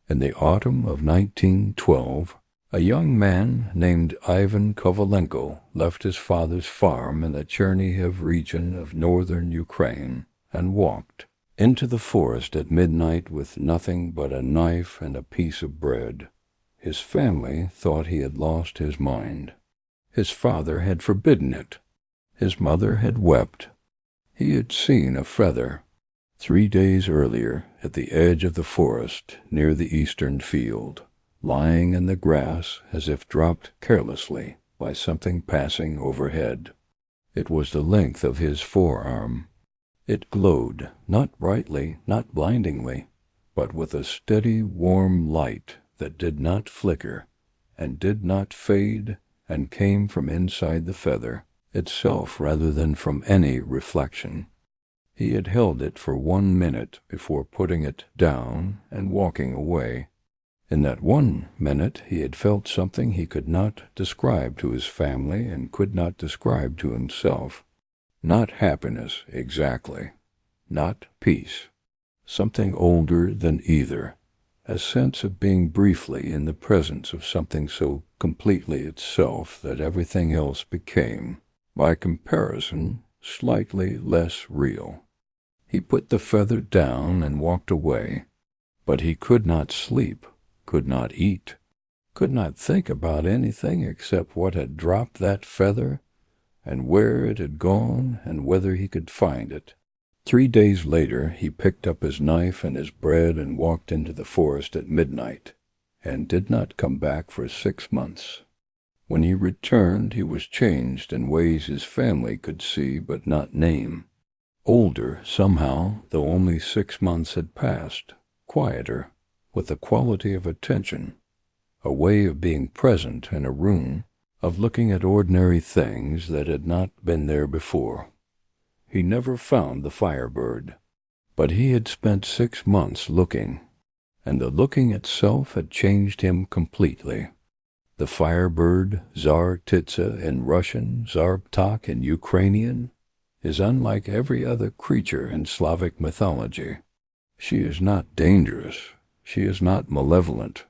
In the autumn of 1912, a young man named Ivan Kovalenko left his father's farm in the Chernihiv region of northern Ukraine and walked into the forest at midnight with nothing but a knife and a piece of bread. His family thought he had lost his mind. His father had forbidden it. His mother had wept. He had seen a feather 3 days earlier at the edge of the forest near the eastern field, lying in the grass as if dropped carelessly by something passing overhead. It was the length of his forearm. It glowed, not brightly, not blindingly, but with a steady, warm light that did not flicker and did not fade and came from inside the feather itself rather than from any reflection. He had held it for 1 minute before putting it down and walking away. In that 1 minute he had felt something he could not describe to his family and could not describe to himself. Not happiness exactly, not peace, something older than either, a sense of being briefly in the presence of something so completely itself that everything else became, by comparison, slightly less real. He put the feather down and walked away, but he could not sleep, could not eat, could not think about anything except what had dropped that feather and where it had gone and whether he could find it. 3 days later he picked up his knife and his bread and walked into the forest at midnight, and did not come back for 6 months. When he returned he was changed in ways his family could see but not name. Older, somehow, though only 6 months had passed, quieter, with a quality of attention, a way of being present in a room, of looking at ordinary things that had not been there before. He never found the Firebird, but he had spent 6 months looking, and the looking itself had changed him completely. The Firebird, Zhar Ptitsa in Russian, Zhar Ptak in Ukrainian, is unlike every other creature in Slavic mythology. She is not dangerous. She is not malevolent.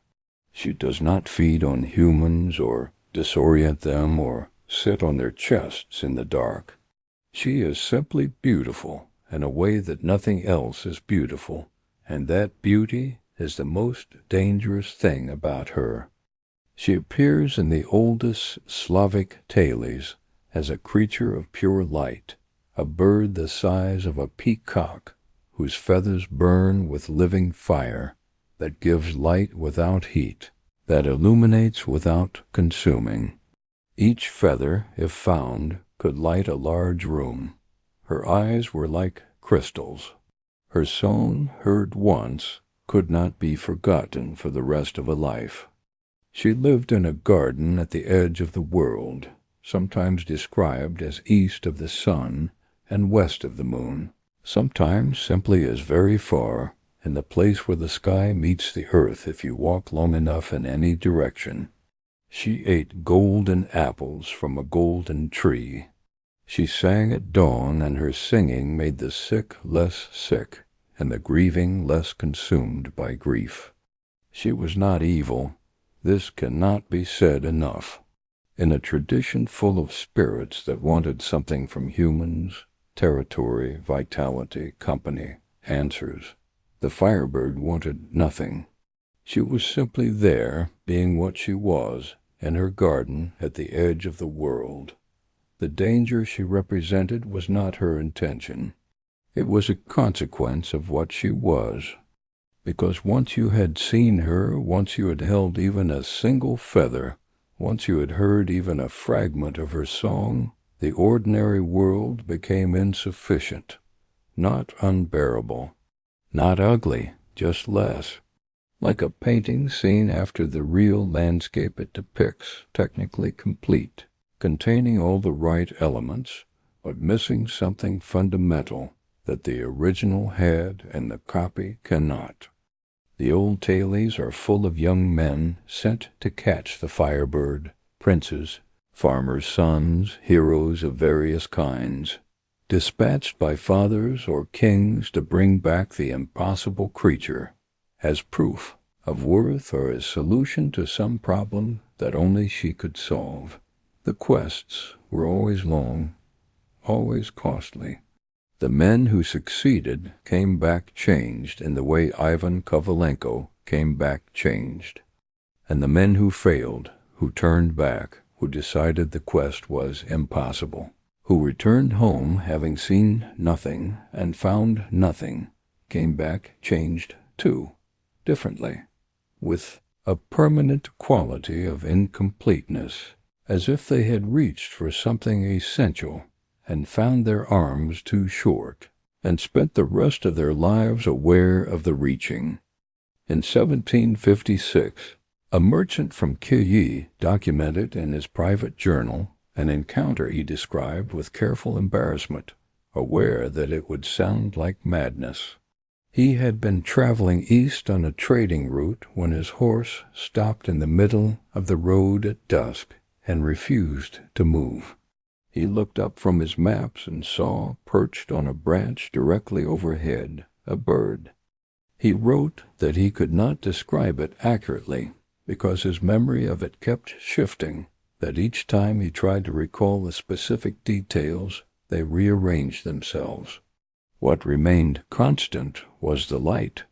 She does not feed on humans or disorient them or sit on their chests in the dark. She is simply beautiful in a way that nothing else is beautiful, and that beauty is the most dangerous thing about her. She appears in the oldest Slavic tales as a creature of pure light, a bird the size of a peacock, whose feathers burn with living fire, that gives light without heat, that illuminates without consuming. Each feather, if found, could light a large room. Her eyes were like crystals. Her song, heard once, could not be forgotten for the rest of a life. She lived in a garden at the edge of the world, sometimes described as east of the sun and west of the moon, sometimes simply as very far, in the place where the sky meets the earth if you walk long enough in any direction. She ate golden apples from a golden tree. She sang at dawn, and her singing made the sick less sick, and the grieving less consumed by grief. She was not evil. This cannot be said enough. In a tradition full of spirits that wanted something from humans, territory, vitality, company, answers, the Firebird wanted nothing. She was simply there, being what she was, in her garden at the edge of the world. The danger she represented was not her intention. It was a consequence of what she was, because once you had seen her, once you had held even a single feather, once you had heard even a fragment of her song, the ordinary world became insufficient, not unbearable, not ugly, just less, like a painting seen after the real landscape it depicts, technically complete, containing all the right elements, but missing something fundamental that the original had and the copy cannot. The old tales are full of young men sent to catch the Firebird, princes, farmers' sons, heroes of various kinds, dispatched by fathers or kings to bring back the impossible creature, as proof of worth or a solution to some problem that only she could solve. The quests were always long, always costly. The men who succeeded came back changed in the way Ivan Kovalenko came back changed. And the men who failed, who turned back, who decided the quest was impossible, who returned home having seen nothing and found nothing, came back changed too, differently, with a permanent quality of incompleteness, as if they had reached for something essential and found their arms too short, and spent the rest of their lives aware of the reaching. In 1756, a merchant from Killy documented in his private journal an encounter he described with careful embarrassment, aware that it would sound like madness. He had been traveling east on a trading route when his horse stopped in the middle of the road at dusk and refused to move. He looked up from his maps and saw, perched on a branch directly overhead, a bird. He wrote that he could not describe it accurately because his memory of it kept shifting, that each time he tried to recall the specific details, they rearranged themselves. What remained constant was the light,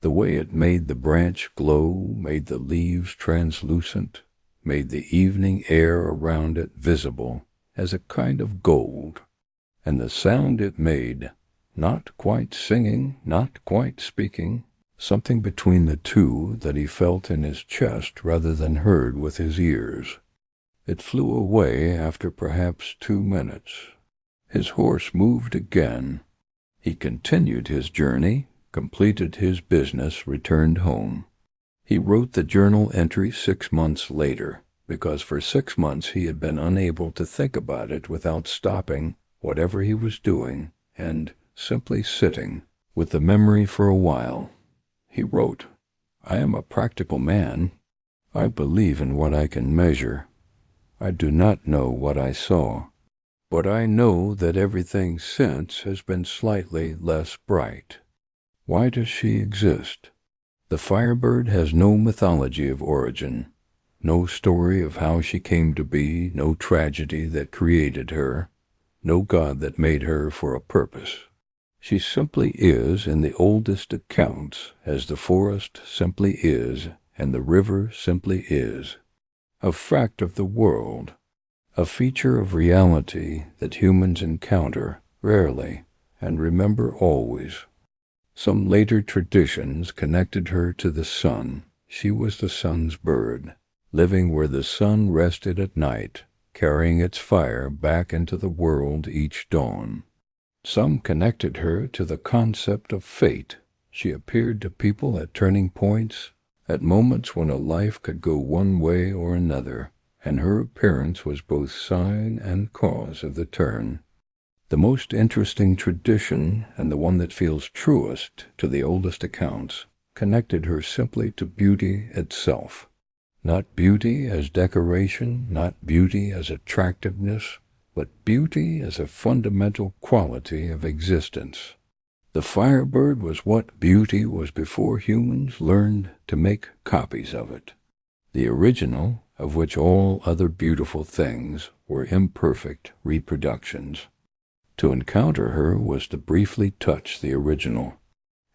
the way it made the branch glow, made the leaves translucent, made the evening air around it visible as a kind of gold, and the sound it made, not quite singing, not quite speaking, something between the two that he felt in his chest rather than heard with his ears. It flew away after perhaps 2 minutes. His horse moved again. He continued his journey, completed his business, returned home. He wrote the journal entry 6 months later, because for 6 months he had been unable to think about it without stopping whatever he was doing and simply sitting with the memory for a while. He wrote, "I am a practical man. I believe in what I can measure. I do not know what I saw, but I know that everything since has been slightly less bright. Why does she exist? The Firebird has no mythology of origin, no story of how she came to be, no tragedy that created her, no god that made her for a purpose. She simply is in the oldest accounts, as the forest simply is, and the river simply is. A fact of the world, a feature of reality that humans encounter rarely and remember always. Some later traditions connected her to the sun. She was the sun's bird, living where the sun rested at night, carrying its fire back into the world each dawn. Some connected her to the concept of fate. She appeared to people at turning points, at moments when a life could go one way or another, and her appearance was both sign and cause of the turn. The most interesting tradition, and the one that feels truest to the oldest accounts, connected her simply to beauty itself. Not beauty as decoration, not beauty as attractiveness, but beauty as a fundamental quality of existence. The Firebird was what beauty was before humans learned to make copies of it. The original, of which all other beautiful things were imperfect reproductions. To encounter her was to briefly touch the original.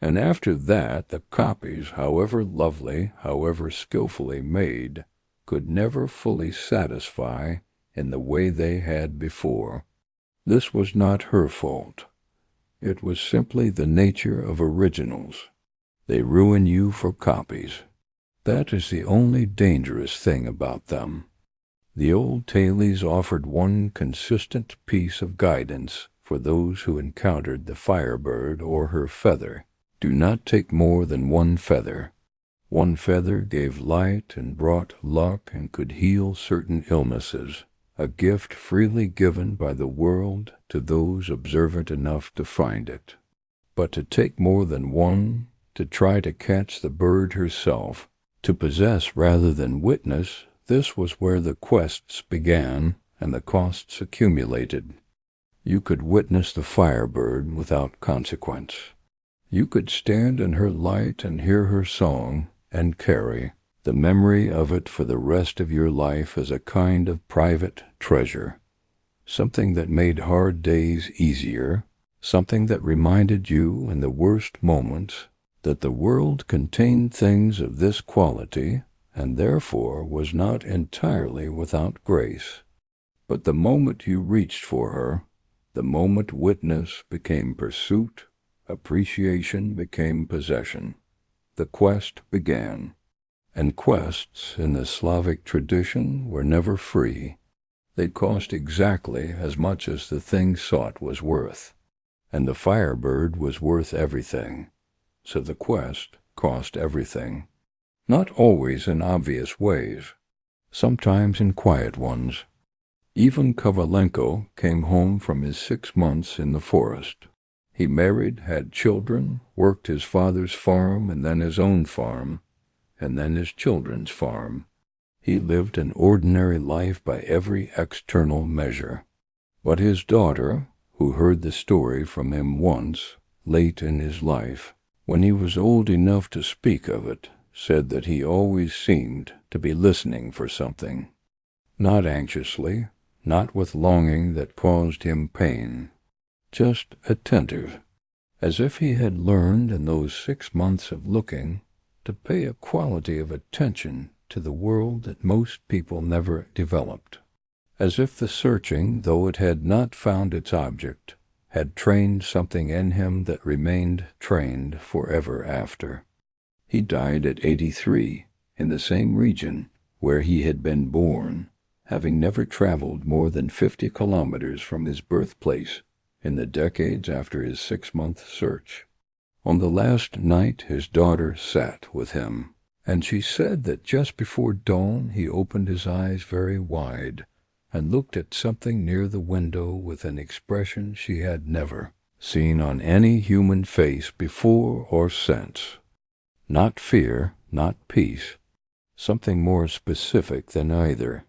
And after that, the copies, however lovely, however skillfully made, could never fully satisfy in the way they had before. This was not her fault. It was simply the nature of originals. They ruin you for copies. That is the only dangerous thing about them. The old tailies offered one consistent piece of guidance for those who encountered the Firebird or her feather. Do not take more than one feather. One feather gave light and brought luck and could heal certain illnesses, a gift freely given by the world to those observant enough to find it. But to take more than one, to try to catch the bird herself, to possess rather than witness, this was where the quests began and the costs accumulated. You could witness the Firebird without consequence. You could stand in her light and hear her song and carry the memory of it for the rest of your life as a kind of private treasure, something that made hard days easier, something that reminded you in the worst moments that the world contained things of this quality and therefore was not entirely without grace. But the moment you reached for her, the moment witness became pursuit, appreciation became possession. The quest began. And quests in the Slavic tradition were never free. They cost exactly as much as the thing sought was worth. And the Firebird was worth everything. So the quest cost everything. Not always in obvious ways. Sometimes in quiet ones. Ivan Kovalenko came home from his 6 months in the forest. He married, had children, worked his father's farm and then his own farm, and then his children's farm. He lived an ordinary life by every external measure. But his daughter, who heard the story from him once, late in his life, when he was old enough to speak of it, said that he always seemed to be listening for something. Not anxiously, not with longing that caused him pain, just attentive, as if he had learned in those 6 months of looking to pay a quality of attention to the world that most people never developed, as if the searching, though it had not found its object, had trained something in him that remained trained forever after. He died at 83, in the same region where he had been born, having never traveled more than 50 kilometers from his birthplace in the decades after his 6-month search. On the last night his daughter sat with him, and she said that just before dawn he opened his eyes very wide and looked at something near the window with an expression she had never seen on any human face before or since. Not fear, not peace, something more specific than either.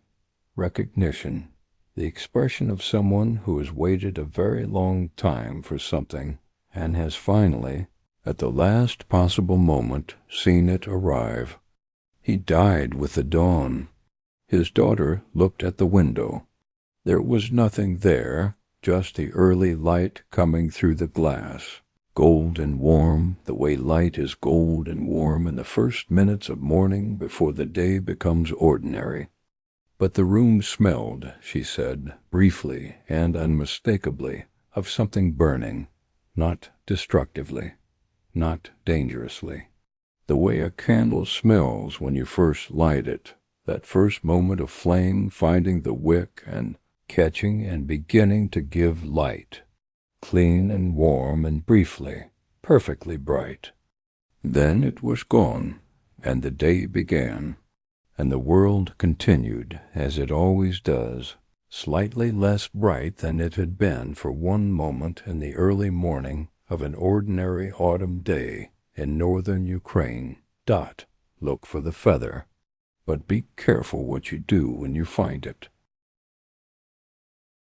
Recognition, the expression of someone who has waited a very long time for something and has finally, at the last possible moment, seen it arrive. He died with the dawn. His daughter looked at the window. There was nothing there, just the early light coming through the glass, gold and warm, the way light is gold and warm in the first minutes of morning before the day becomes ordinary. But the room smelled, she said, briefly and unmistakably, of something burning, not destructively, not dangerously. The way a candle smells when you first light it, that first moment of flame finding the wick and catching and beginning to give light, clean and warm and briefly, perfectly bright. Then it was gone, and the day began. And the world continued, as it always does, slightly less bright than it had been for one moment in the early morning of an ordinary autumn day in northern Ukraine. Look for the feather, but be careful what you do when you find it.